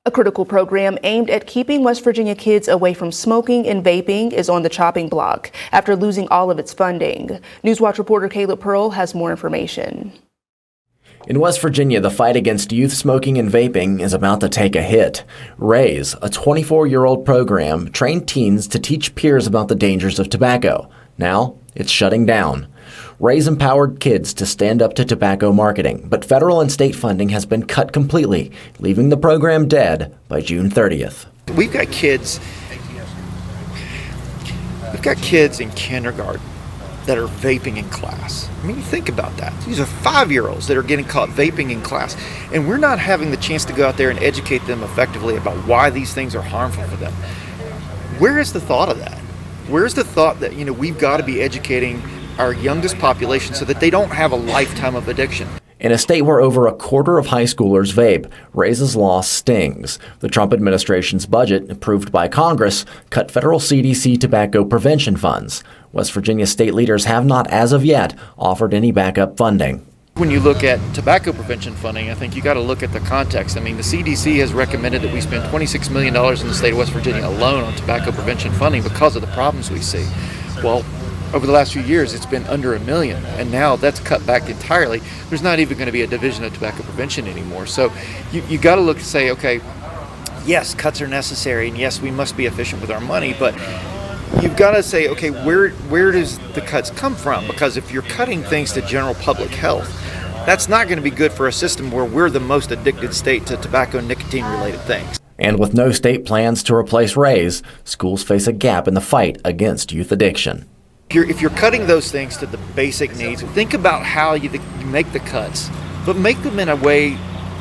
A critical program aimed at keeping West Virginia kids away from smoking and vaping is on the chopping block after losing all of its funding. Newswatch reporter Caleb Pearl has more information. In West Virginia, the fight against youth smoking and vaping is about to take a hit. RAZE, a 24-year-old program, trained teens to teach peers about the dangers of tobacco. Now, it's shutting down. RAZE empowered kids to stand up to tobacco marketing, but federal and state funding has been cut completely, leaving the program dead by June 30th. We've got kids in kindergarten that are vaping in class. I mean, think about that. These are 5-year-olds that are getting caught vaping in class, and we're not having the chance to go out there and educate them effectively about why these things are harmful for them. Where is the thought of that? Where's the thought that, we've got to be educating our youngest population so that they don't have a lifetime of addiction? In a state where over a quarter of high schoolers vape, RAZE's loss stings. The Trump administration's budget, approved by Congress, cut federal CDC tobacco prevention funds. West Virginia state leaders have not, as of yet, offered any backup funding. When you look at tobacco prevention funding, I think you got to look at the context. I mean, the CDC has recommended that we spend $26 million in the state of West Virginia alone on tobacco prevention funding because of the problems we see. Well, over the last few years, it's been under $1 million, and now that's cut back entirely. There's not even going to be a division of tobacco prevention anymore. So you got to look and say, okay, yes, cuts are necessary, and yes, we must be efficient with our money, but you've got to say, okay, where does the cuts come from? Because if you're cutting things to general public health, that's not going to be good for a system where we're the most addicted state to tobacco and nicotine-related things. And with no state plans to replace RAZE, schools face a gap in the fight against youth addiction. If you're cutting those things to the basic needs, think about how you make the cuts, but make them in a way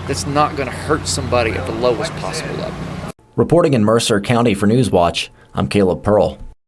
that's not going to hurt somebody at the lowest possible level. Reporting in Mercer County for Newswatch, I'm Caleb Pearl.